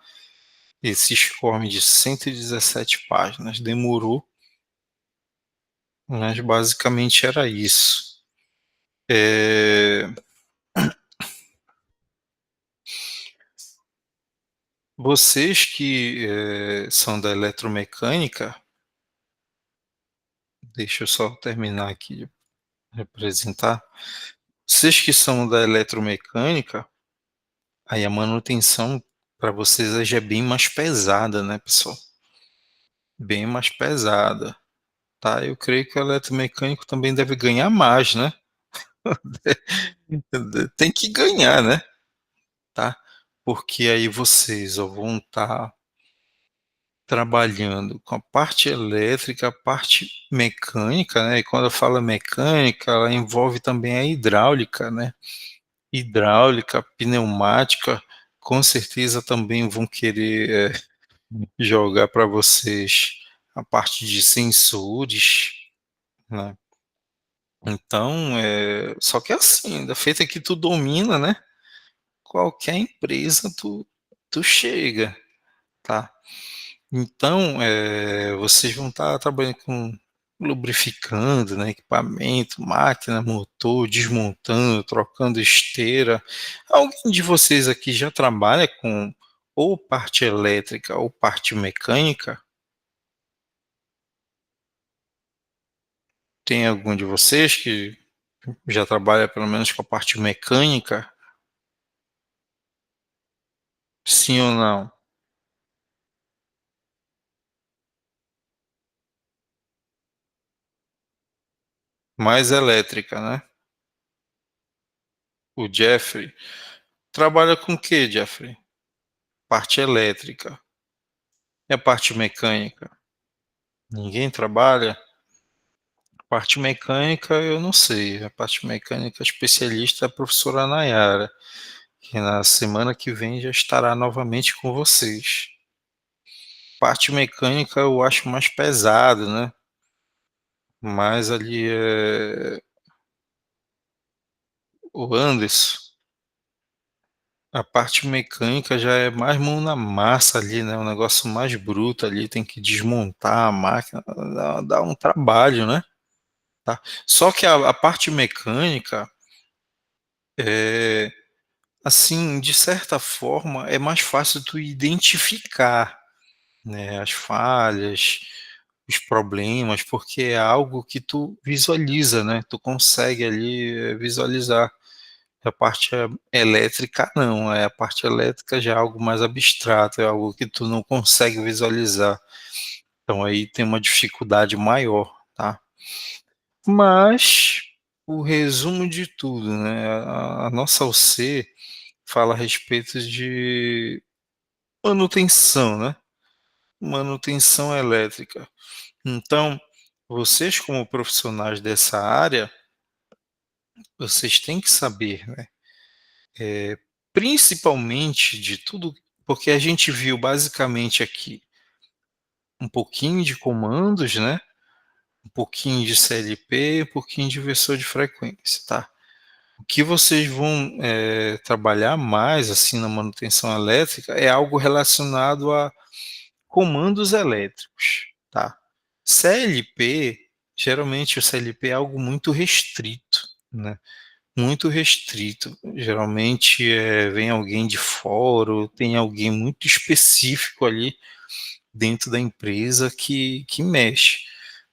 esse Scorm de 117 páginas. Demorou, mas basicamente era isso. É... Vocês que são da eletromecânica, deixa eu só terminar aqui de representar. Vocês que são da eletromecânica, aí a manutenção para vocês aí já é bem mais pesada, né, pessoal? Bem mais pesada, tá? Eu creio que o eletromecânico também deve ganhar mais, né? Tem que ganhar, né? Tá? Porque aí vocês ó, vão estar trabalhando com a parte elétrica, a parte mecânica, né? E quando eu falo mecânica, ela envolve também a hidráulica, né? Hidráulica, pneumática, com certeza também vão querer jogar para vocês a parte de sensores, né? Então, só que é assim, da feita que tu domina, né? Qualquer empresa tu chega, tá? Então, vocês vão estar trabalhando com lubrificando, né, equipamento, máquina, motor, desmontando, trocando esteira. Alguém de vocês aqui já trabalha com ou parte elétrica ou parte mecânica? Tem algum de vocês que já trabalha pelo menos com a parte mecânica? Sim ou não? Mais elétrica, né? O Jeffrey trabalha com o que, Jeffrey? Parte elétrica. E a parte mecânica? Ninguém trabalha? Parte mecânica eu não sei. A parte mecânica especialista é a professora Nayara, que na semana que vem já estará novamente com vocês. Parte mecânica eu acho mais pesado, né, mais ali, o Anderson, a parte mecânica já é mais mão na massa ali, né, um negócio mais bruto ali, tem que desmontar a máquina, dá um trabalho, né, tá. Só que a parte mecânica, assim, de certa forma, é mais fácil tu identificar, né, as falhas, os problemas, porque é algo que tu visualiza, né, tu consegue ali, visualizar. A parte elétrica não, a parte elétrica já é algo mais abstrato, é algo que tu não consegue visualizar, então aí tem uma dificuldade maior, tá. Mas, o resumo de tudo, né, a nossa OC fala a respeito de manutenção, né, manutenção elétrica. Então, vocês como profissionais dessa área, vocês têm que saber, né, principalmente de tudo, porque a gente viu basicamente aqui um pouquinho de comandos, né, um pouquinho de CLP, um pouquinho de inversor de frequência, tá. O que vocês vão, trabalhar mais, assim, na manutenção elétrica é algo relacionado a comandos elétricos, tá. CLP, geralmente o CLP é algo muito restrito, né, muito restrito. Geralmente, vem alguém de fora ou tem alguém muito específico ali dentro da empresa que mexe.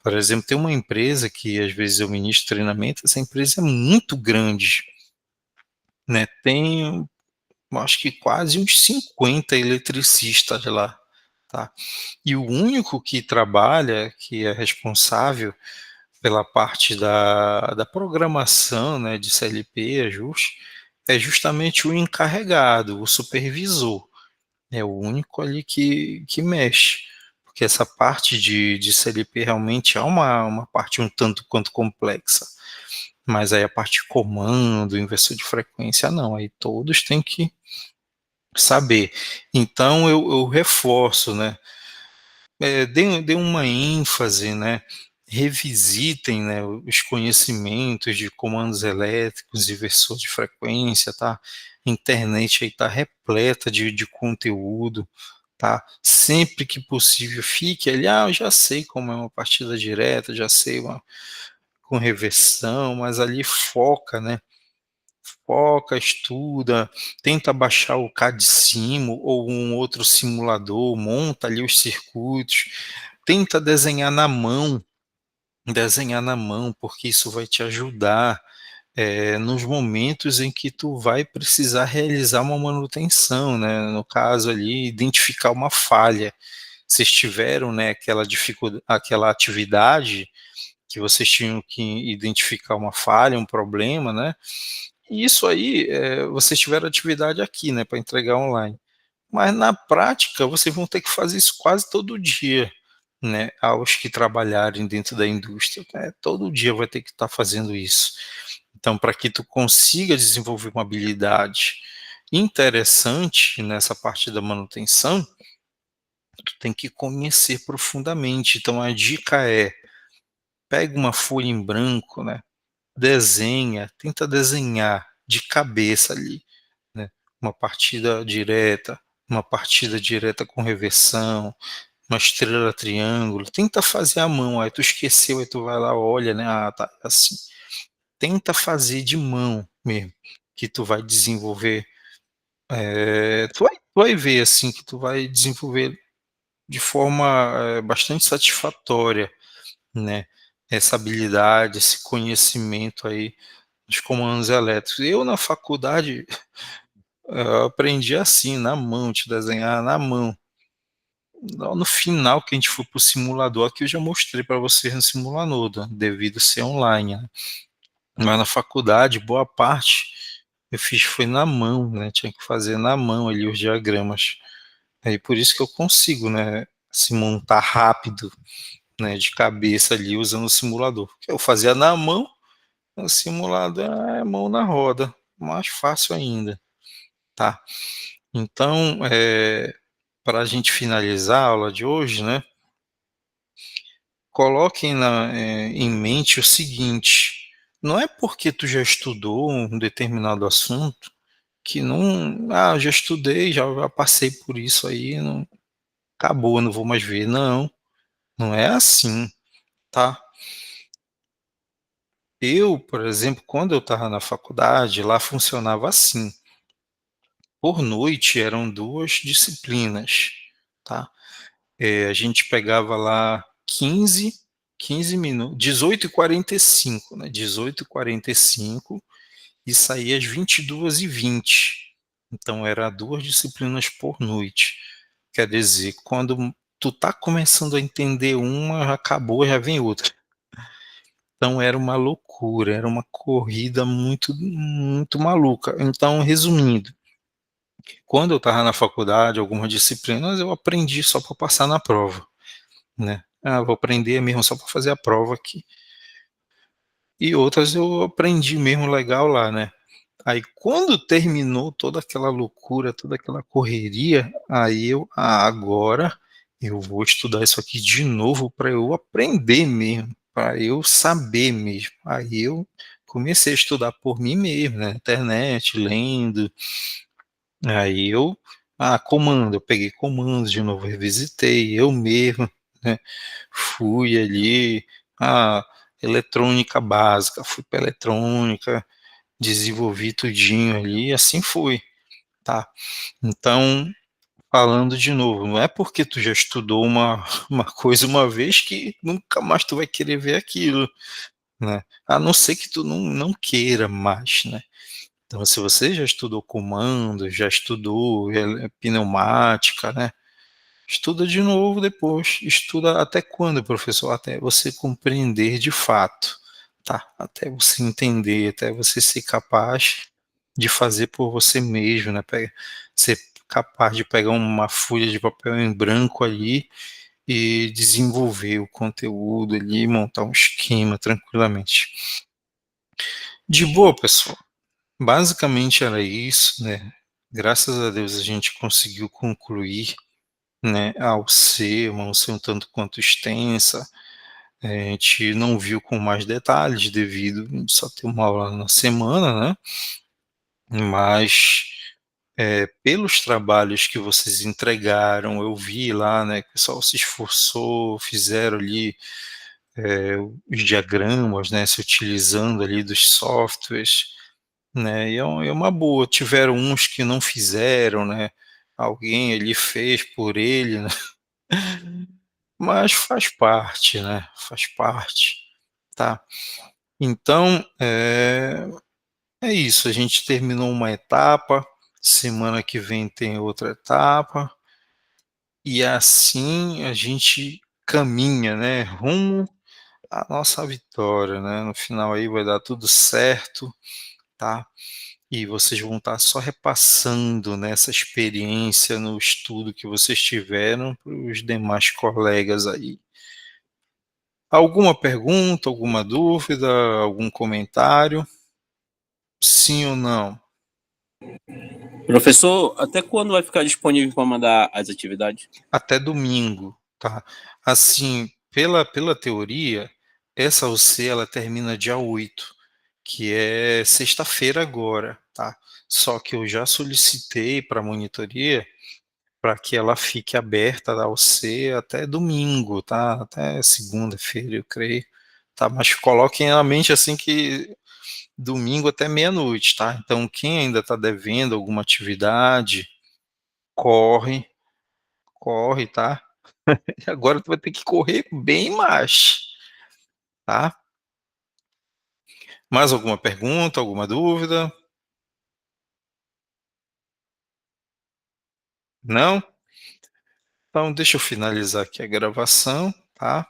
Por exemplo, tem uma empresa que às vezes eu ministro treinamento, essa empresa é muito grande, né, tem, eu acho que quase uns 50 eletricistas lá, tá. E o único que trabalha, que é responsável pela parte da programação, né, de CLP, ajuste, é justamente o encarregado, o supervisor, é o único ali que mexe, porque essa parte de CLP realmente é uma parte um tanto quanto complexa, mas aí a parte de comando, inversor de frequência não, aí todos têm que saber. Então eu reforço, né, dê uma ênfase, né, revisitem, né, os conhecimentos de comandos elétricos, inversor de frequência, tá. A internet aí tá repleta de conteúdo, tá. Sempre que possível fique ali: "Ah, eu já sei como é uma partida direta, já sei uma com reversão", mas ali foca, né, foca, estuda, tenta baixar o CAD-Simo ou um outro simulador, monta ali os circuitos, tenta desenhar na mão, porque isso vai te ajudar, nos momentos em que tu vai precisar realizar uma manutenção, né, no caso ali, identificar uma falha. Vocês tiveram, né, aquela atividade que vocês tinham que identificar uma falha, um problema, né, e isso aí, vocês tiveram atividade aqui, né, para entregar online. Mas na prática, vocês vão ter que fazer isso quase todo dia, né, aos que trabalharem dentro da indústria, né, todo dia vai ter que estar fazendo isso. Então, para que tu consiga desenvolver uma habilidade interessante nessa parte da manutenção, tu tem que conhecer profundamente. Então a dica é: pega uma folha em branco, né, desenha, tenta desenhar de cabeça ali, né, uma partida direta com reversão, uma estrela triângulo, tenta fazer à mão, aí tu esqueceu, aí tu vai lá, olha, né, ah, tá, assim. Tenta fazer de mão mesmo, que tu vai desenvolver, tu vai ver, assim, que tu vai desenvolver de forma, bastante satisfatória, né, essa habilidade, esse conhecimento aí dos comandos elétricos. Eu na faculdade, eu aprendi assim, na mão, te desenhar na mão. Lá no final que a gente for para o simulador, aqui eu já mostrei para vocês no simulador, devido ser online, né. Mas na faculdade, boa parte eu fiz foi na mão, né, tinha que fazer na mão ali os diagramas. Aí por isso que eu consigo, né, se montar rápido, né, de cabeça ali usando o simulador. Porque eu fazia na mão, no simulador é mão na roda, mais fácil ainda. tá? Então, para a gente finalizar a aula de hoje, né, coloquem em mente o seguinte: não é porque tu já estudou um determinado assunto que não, já estudei, já passei por isso aí, não, acabou, não vou mais ver. Não, não é assim, tá? Eu, por exemplo, quando eu estava na faculdade, lá funcionava assim. Por noite eram 2 disciplinas, tá? A gente pegava lá 15 minutos, 18h45, né, 18h45 e saía às 22h20. Então era 2 disciplinas por noite. Quer dizer, quando tu tá começando a entender uma, já acabou, já vem outra. Então era uma loucura, era uma corrida muito muito maluca. Então, resumindo, quando eu estava na faculdade, algumas disciplinas eu aprendi só para passar na prova, né. Vou aprender mesmo só para fazer a prova aqui. E outras eu aprendi mesmo legal lá, né. Aí quando terminou toda aquela loucura, toda aquela correria, aí agora eu vou estudar isso aqui de novo para eu aprender mesmo, para eu saber mesmo". Aí eu comecei a estudar por mim mesmo, né, na internet, lendo. Aí comando, eu peguei comandos de novo, revisitei eu mesmo, né, fui ali, eletrônica básica, fui para eletrônica, desenvolvi tudinho ali e assim fui, tá. Então, falando de novo, não é porque tu já estudou uma coisa uma vez que nunca mais tu vai querer ver aquilo, né, a não ser que tu não queira mais, né. Então, se você já estudou comando, já estudou pneumática, né, estuda de novo depois. Estuda até quando, professor? Até você compreender de fato, tá? Até você entender, até você ser capaz de fazer por você mesmo, né? Ser capaz de pegar uma folha de papel em branco ali e desenvolver o conteúdo ali, montar um esquema tranquilamente. De boa, pessoal. Basicamente era isso, né. Graças a Deus a gente conseguiu concluir, né, a UC, uma UC um tanto quanto extensa. A gente não viu com mais detalhes devido a gente só ter uma aula na semana, né, mas, pelos trabalhos que vocês entregaram, eu vi lá, né, que o pessoal se esforçou, fizeram ali, os diagramas, né, se utilizando ali dos softwares. Né, e é uma boa. Tiveram uns que não fizeram, né, alguém ali fez por ele, né, mas faz parte, né, faz parte, tá. Então, é isso, a gente terminou uma etapa, semana que vem tem outra etapa, e assim a gente caminha, né, rumo à nossa vitória, né, no final aí vai dar tudo certo, tá. E vocês vão estar só repassando, né, essa experiência no estudo que vocês tiveram para os demais colegas aí. Alguma pergunta, alguma dúvida, algum comentário? Sim ou não? Professor, até quando vai ficar disponível para mandar as atividades? Até domingo, tá. Assim, pela teoria, essa UC ela termina dia 8, que é sexta-feira agora, tá. Só que eu já solicitei para a monitoria para que ela fique aberta ao ser até domingo, tá, até segunda-feira, eu creio, tá, mas coloquem na mente, assim, que domingo até meia-noite, tá. Então quem ainda está devendo alguma atividade, corre, corre, tá. Agora tu vai ter que correr bem mais, tá. Mais alguma pergunta, alguma dúvida? Não? Então deixa eu finalizar aqui a gravação, tá.